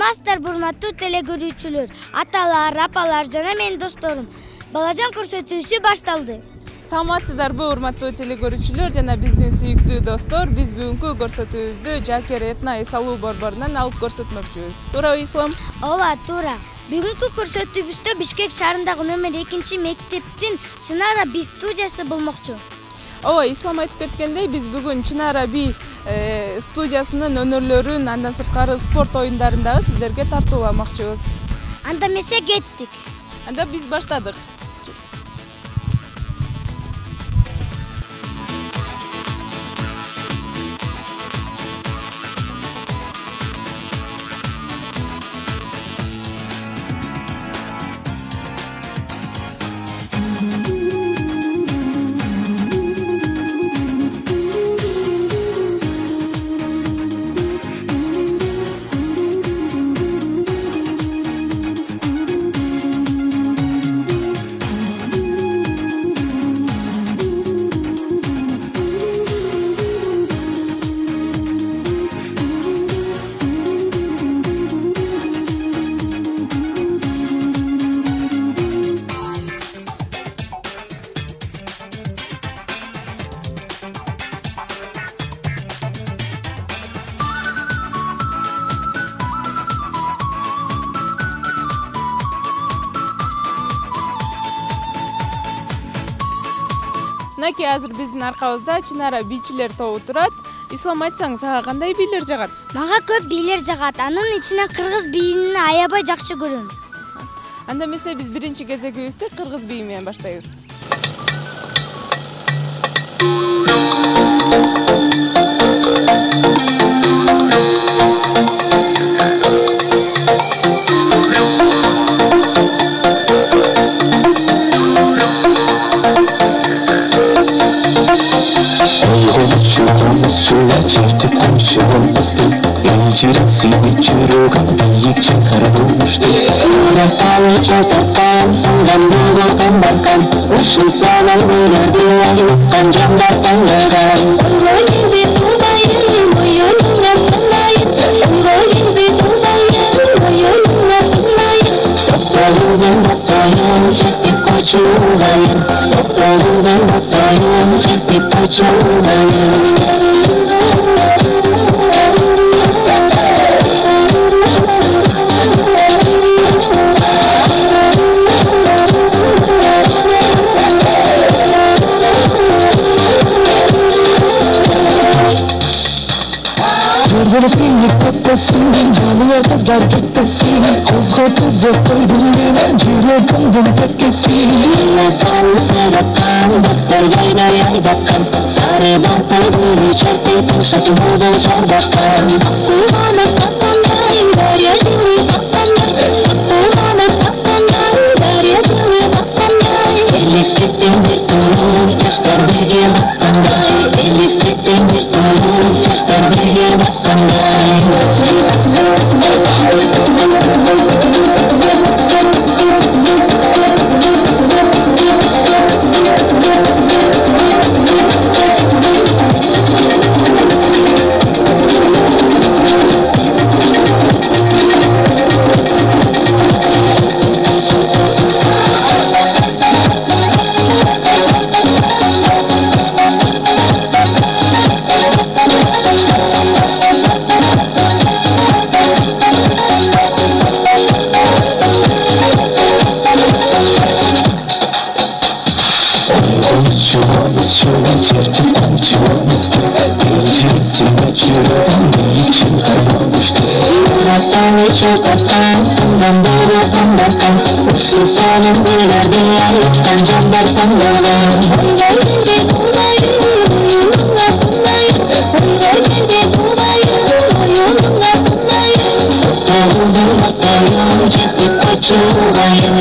Саламатсыздар урматтуу телекөрүүчүлөр, аталар, апалар жана менин досторум. Балажан көрсөтүүсү башталды. Саламатсыздарбы урматтуу телекөрүүчүлөр жана биздин сүйүктүү достор. Биз бүгүнкү көрсөтүүбүздү Жакер этно эс алуу борборунан алып көрсөтмөкчүбүз. Туурабы Ислам? Ооба, туура. Бүгүнкү көрсөтүүбүздө Бишкек шаарындагы номер 2 мектептин Чынара Би студиясы болмокчу. Ооба, Ислам айтып кеткендей, биз бүгүн Чынара Би студиясынын өнөрлөрүн, андан сырткары спорт оюндарын дагы сиздерге тартууламакчыбыз. Анда эмесе кеттик. Анда биз баштадык. Наки азыр биздин аркабызда Чынара бийчилер тобу турат. Ислам, айтсаң, сага кандай бийлер жагат? Мага көп бийлер жагат. Анын ичинен кыргыз бийин аябай жакшы көрөм. Анда эмесе биз биринчи кезегибизди кыргыз бийи менен баштайбыз. Черти кучевом посты, интересы вечерога, биик чакарбушты. Раталы чататан, сындан булган баркан, ушул санал билерди айыккан жандар таңдаган. Ойгойби тубайын, моюнуңа тынайын, ойгойби тубайын, моюнуңа тынайын. Токтолудан баттайын, чектип кочулайын, токтолудан баттайын, чектип кочулайын. Canıya kızlar gitmesin, kozgotuzu koydum hemen, yüreğimden tekkesin. Yine sağlı serakkan, dostlar yayla yaydakan, sarı bantaydı içeride taşası budu çardakan. Kulağına takanday, derya dili takanday, kulağına takanday, derya dili takanday. Elistittin bir tuğum, çaşlar birge baskanday, elistittin bir tuğum, çaşlar birge baskanday. Çatatan, sından bulgан barkan, ушул санын билерди айыккан жандар таңдаган. Ойгойби тубайын, моюнуңа тынайын, ойгойби тубайын, моюнуңа тынайын. Токтолудан баттайын, чектип кочулайын,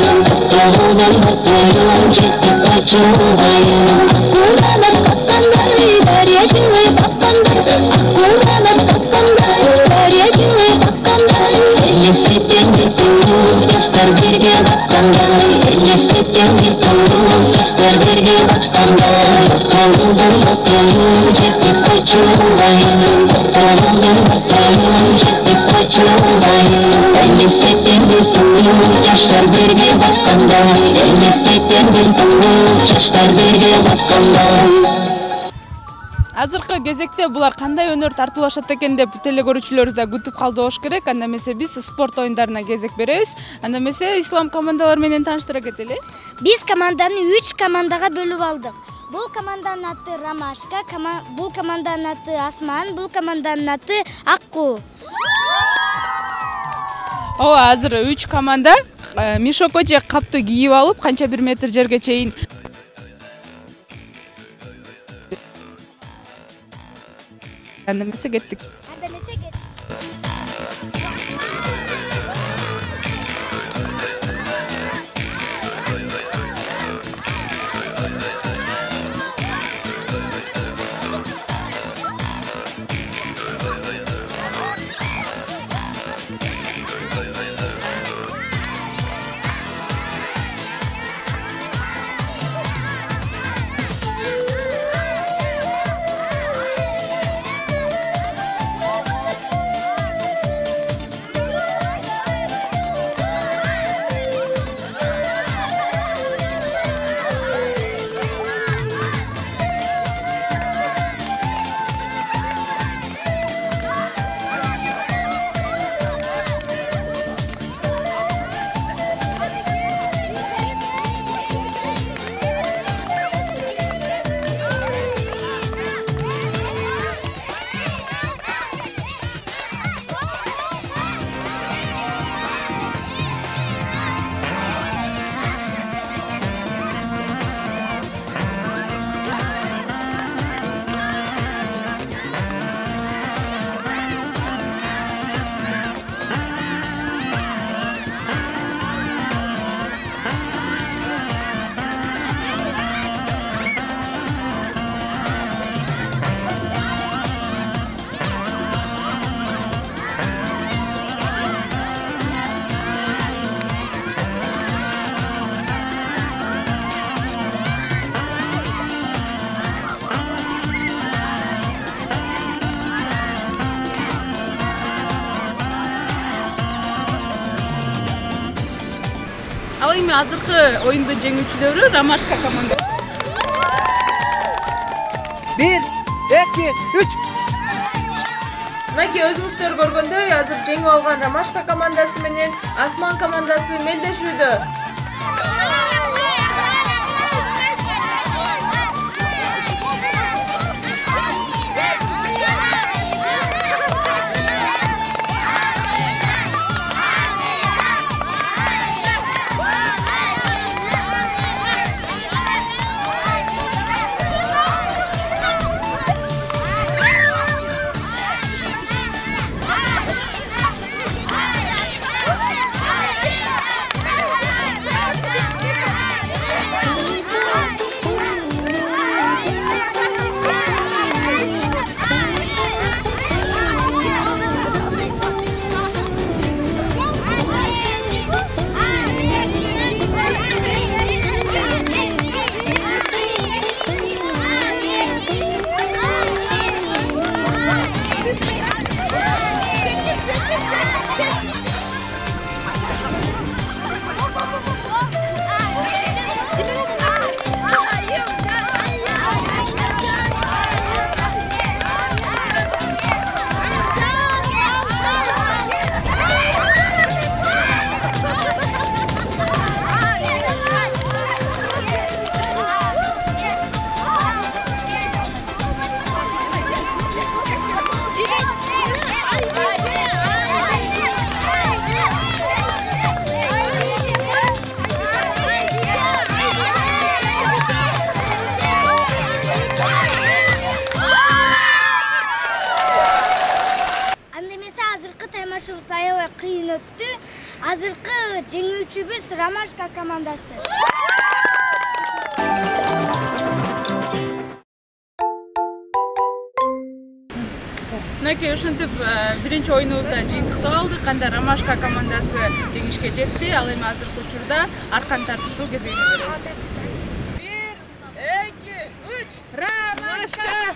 токтолудан баттайын, чектип кочулайын. Акуланып каккандай, дарья жылый баккандай, акуланып каккандай, дарья жылый баккандай. Elistittin bir tuğum, taşlar birge baskanday, elistittin bir tuğum, taşlar birge baskanday. Toktoludan battayın, çekip koçulayın, toktoludan battayın, çekip koçulayın. басқанда, елестеткен таңда, жаштар бірге басқанда. Азыркы кезекте булар кандай өнөр тартуулашат экен деп телекөрүүчүлөрүбүз да күтүп калды болуш керек. Анда эмесе биз спорт оюндарына кезек беребиз. Анда эмесе Ислам командалар менен тааныштыра кетели. Биз команданы 3 командага бөлүп алдык. Бул команданын аты Ромашка, бул команданын аты Асман, бул команданын аты Аккуу. Ооба, азыр 3 команда мишокко же капты кийип алып, канча 1 метр жерге чейин анда эмесе кеттик. Ал эми азыркы оюндун жеңүүчүлөрү Ромашка командасы. 1, 2, 3. Мынакей өзүңүздөр көргөндөй, азыр жеңип алган Ромашка командасы менен Асман командасы мелдешүүдө. Таймашыбыз аябай кыйын өттү. Азыркы жеңүүчүбүз Ромашка командасы. Мынакей ошентип биринчи оюнубузда жыйынтыктап алдык. Анда Ромашка командасы жеңишке жетти. Ал эми азыркы учурда аркан тартышуу кезегине беребиз. 1, 2, 3. Ромашка!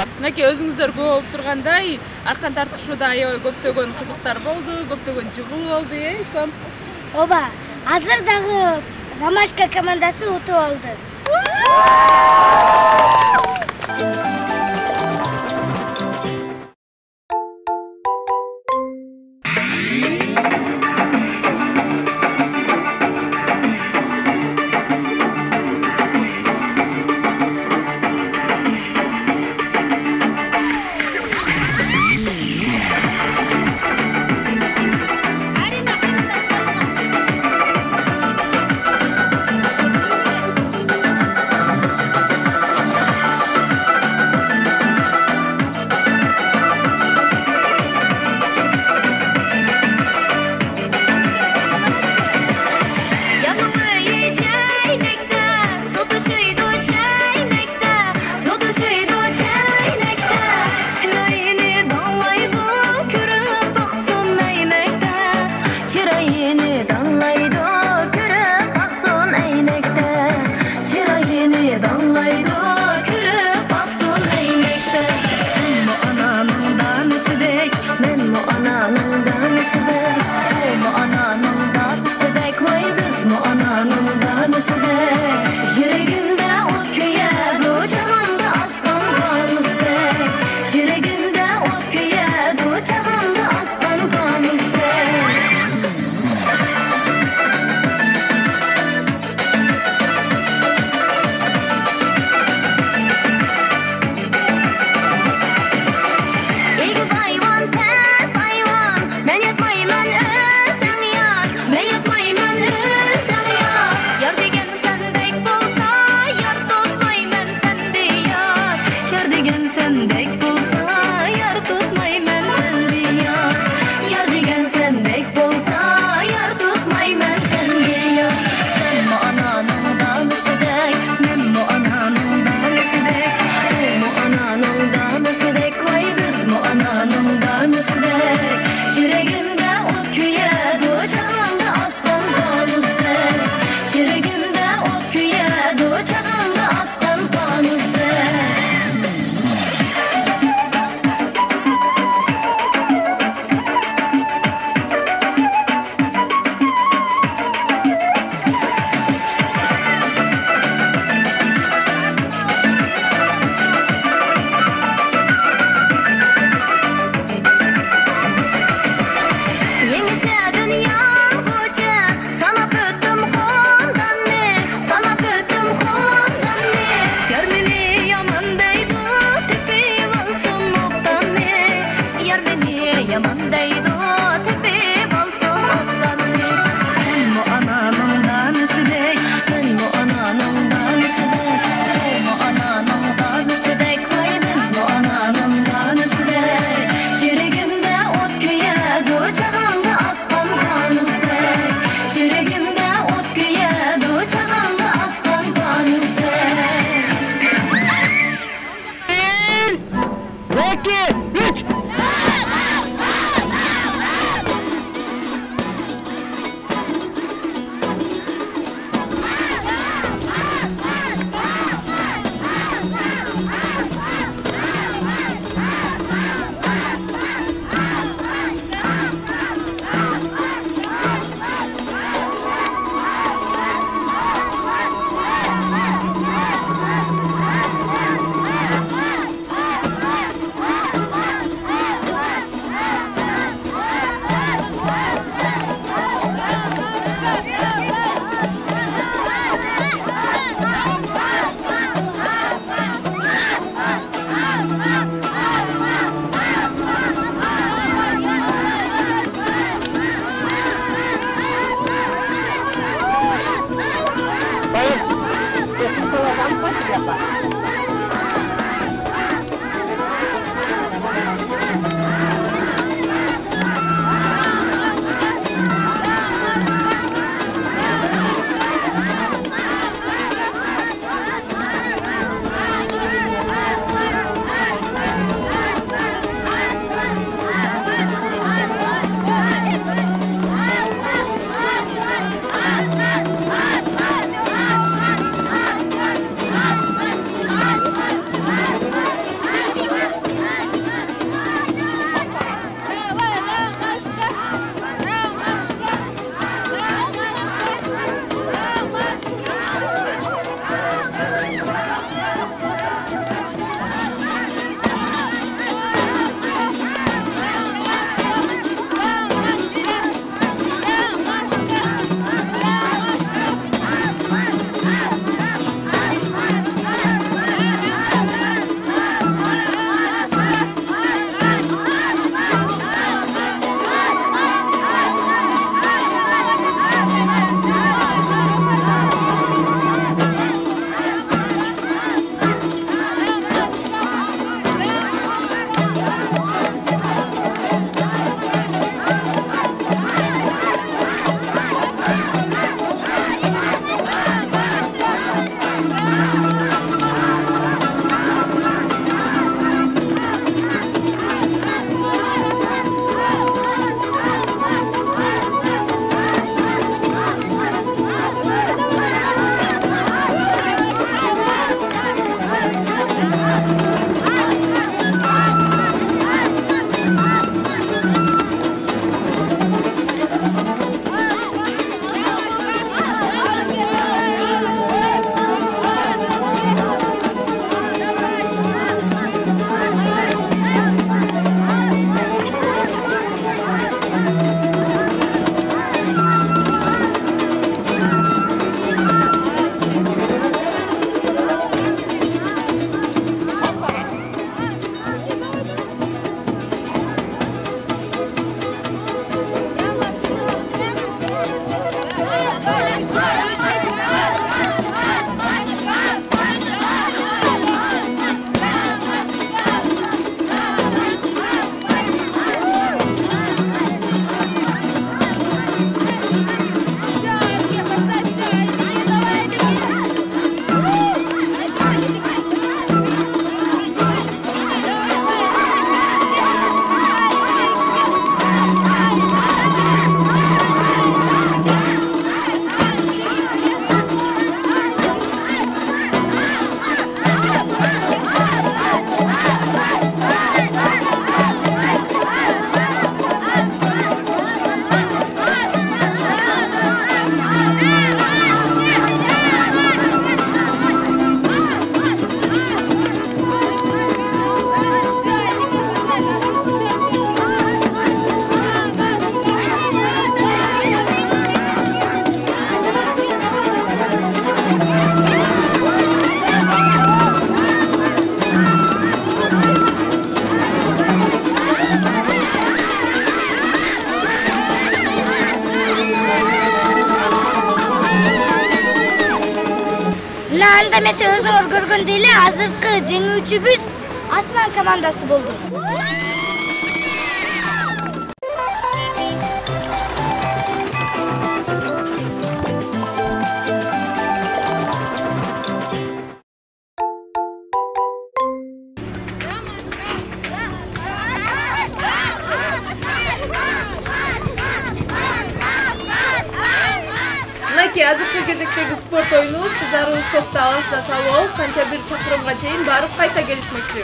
Мынакей өзүңүздөр көп болуп тургандай, аркан тартышууда аябай көптөгөн кызыктар болду, көптөгөн жыгуу болду, Ислам? Ооба, азыр дагы Ромашка командасы утуп алды. Анда эмесе өзүңөр көргөндөй эле азыркы жеңүүчүбүз Асман командасы болду. Азыркы кезектеги спорт оюнубуз кыздарыбыз топту аласына салып алып, канча бир чакырымга чейин барып кайта келишмекчи.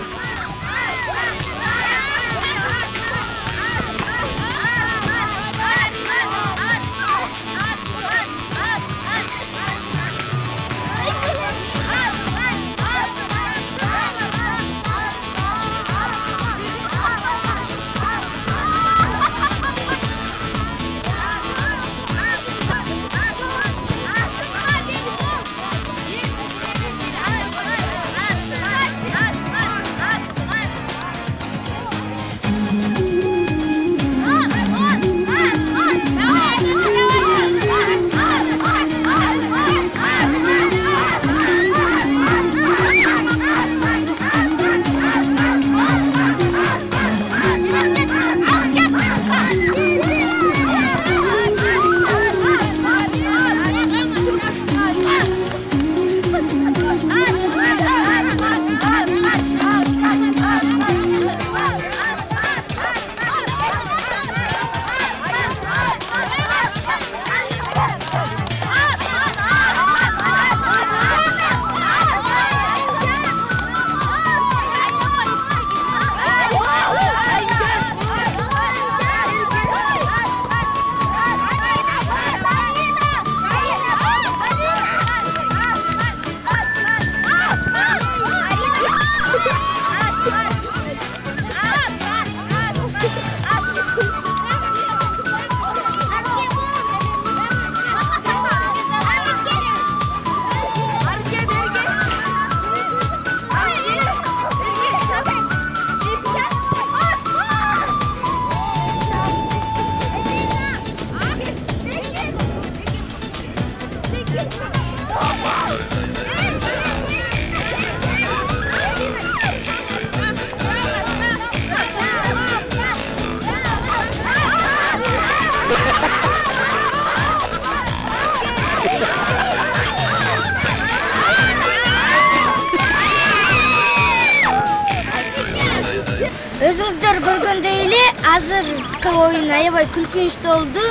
Өзүңүздөр көргөндөй эле азыркы оюн аябай күлкүнчтүү болду.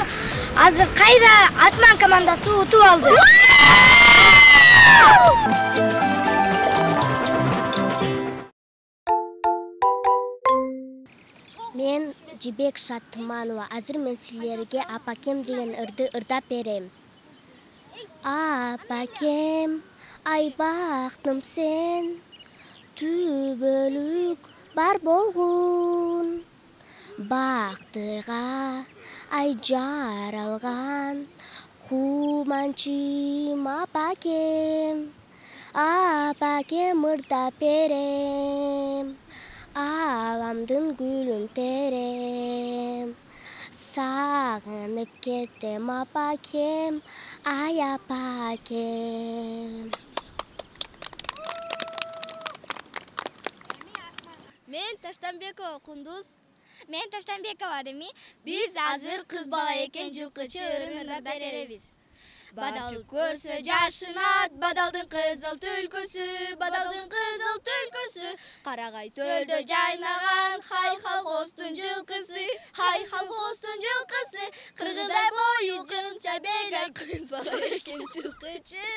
Азыр кайра Асман командасы утуп алды. Мен Жибек Шаттыманова. Азыр мен силерге апакем деген ырды ырдап берем. Апакем, ай бактым сен, түбөлүк бар болгун. Бактыга ай жаралган, куманчым апакем. Апакем ырдап берем, аламдын гүлүн терем. сағынып кеттім апакем, ай апакем. Мен Таштанбекова Кундуз. Мен Таштанбекова Деми. Biz азыр кыз бала экен жылкычы ырынырда беребиз. Бадал көрсө жашынат, бадалдын кызыл түлкүсү, бадалдын кызыл түлкүсү. Карагай төлдө жайнаган, хай колхоздун жылкысы, хай колхоздун жылкысы. Кыргыдай бою жынча бегай, кыз бала экен жылкычы.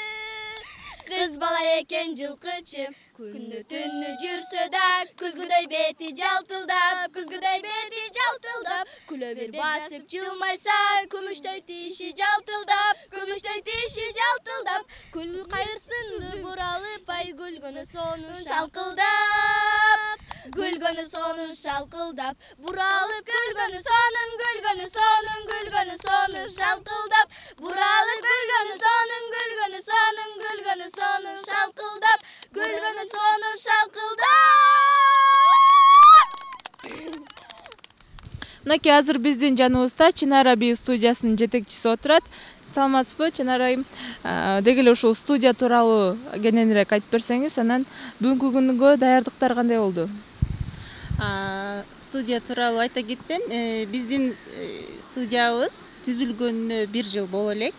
Kız bala eken жылкычы. Күнү түнү жүрсө да, күзгүдөй бети жалтылдап, күзгүдөй бети жалтылдап. Күлө бир басып жылмайсан, күмүштөй тиши жалтылдап, күмүштөй тиши жалтылдап. Күл кайырсынды буралып, ай гүлгөнү сонун шалкылдап. Гүлгөнү сонун шалкылдап, буралып гүлгөнү сонун, гүлгөнү сонун, гүлгөнү сонун шалкылдап. Буралып гүлгөнү сонун, гүлгөнү сонун, гүлгөнү сонун шалкылдап, гүлгөнү сонун шалкылдап. Мынакей азыр биздин жаныбызда Чынара би студиясынын жетекчиси отурат. Саламатсызбы, Чынара айым? Деги эле ушул студия тууралуу кененирээк айтып берсеңиз, анан бүгүнкү күнгө даярдыктар кандай болду? Студия тууралуу айта кетсем, биздин студиябыз түзүлгөнүнө 1 жыл боло элек.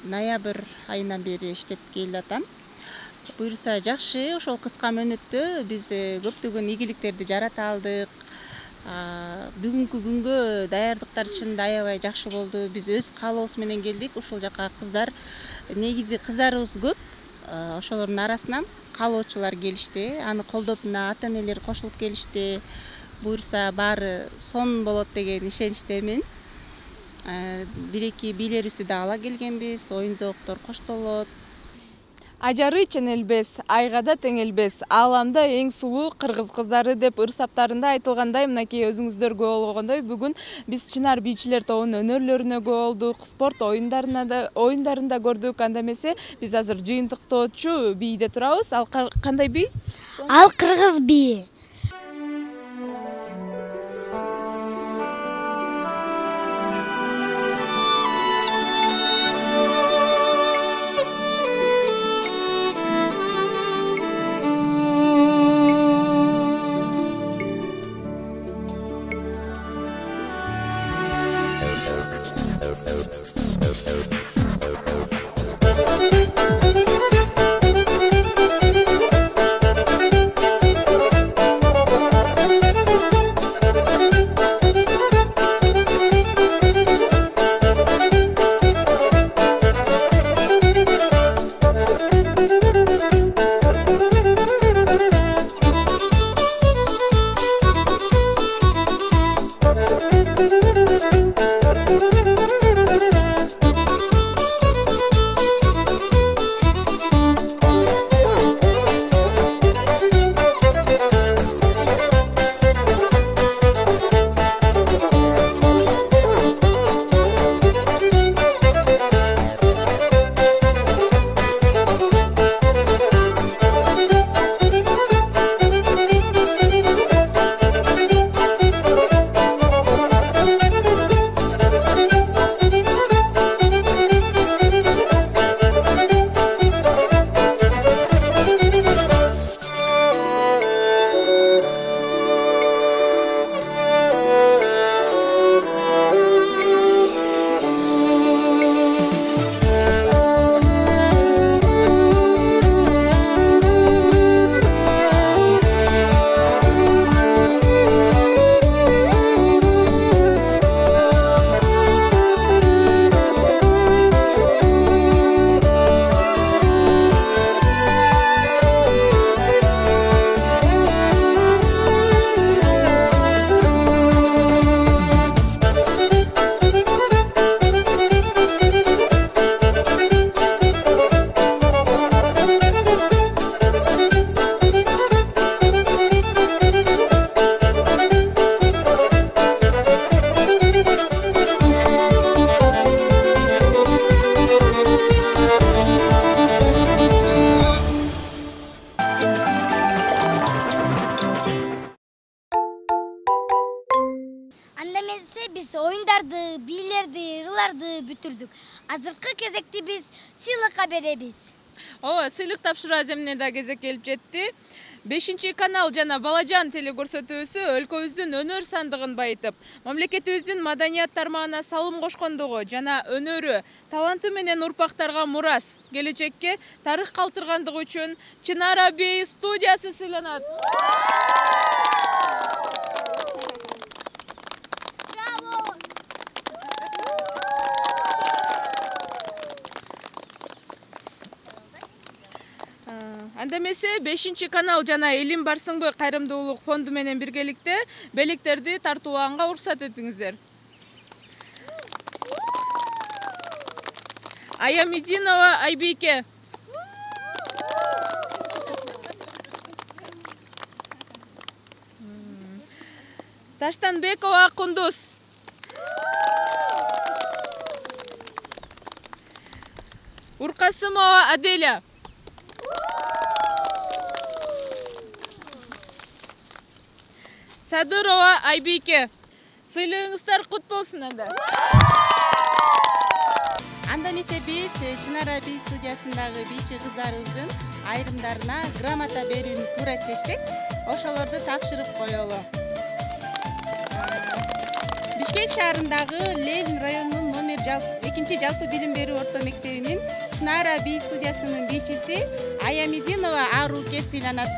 Ноябрь айынан бери иштеп келатам. Буюрса жакшы, ошол кыска мөөнөттө биз көптөгөн ийгиликтерди жарата алдык. Бүгүнкү күнгө даярдыктар чынында аябай жакшы болду. Биз өз каалообуз менен келдик. Ошол жака кыздар, негизи кыздарыбыз көп. Ошолордун арасынан каалоочулар келишти. Аны колдоп мына ата-энелер кошулуп келишти. Буюрса баары сонун болот деген ишеничтемин. Бир-эки бийлерибизди да ала келгенбиз, оюн зооктор коштолот. Ажары ченелбес, айга да теңелбес, ааламда эң сулуу кыргыз кыздары деп ырсаптарында айтылгандай, мынакей өзүңүздөр күбө болгондой, бүгүн биз Чынар бийчилер тобунун өнөрлөрүнө күбө болдук, спорт оюндарында көрдүк. Анда эмесе биз азыр жыйынтыктоочу бийде турабыз. Ал кандай бий? Ал кыргыз бийи. бүтүрдүк. Азыркы кезекте биз сыйлыкка беребиз. Ооба, сыйлык тапшыруу аземине да кезек келип жетти. 5-канал жана Балажан телекөрсөтүүсү өлкөбүздүн өнөр сандыгын байытып, мамлекетибиздин маданият тармагына салым кошкондугу жана өнөрү, таланты менен урпактарга мурас, келечекке тарых калтыргандыгы үчүн Чынара Би студиясы сыйланат. Анда эмесе 5-канал жана Элим барсыңбы кайрымдуулук фонду менен биргеликте белектерди тартуулаганга уруксат этиңиздер. Аямидинова Айбике. Таштанбекова Кундуз. Уркасымова Аделя. Садырова Айбике. Сыйлыгыңыздар кут болсун анда. Анда эмесе биз Чынара Би студиясындагы бийчи кыздарыбыздын айрымдарына грамота берүүнү туура чечтик. Ошолорду тапшырып коелу. Бишкек шаарындагы Ленин районунун номер 2 жалпы билим берүү орто мектебинин Чынара Би студиясынын бийчиси Аямидинова Аруке сыйланат.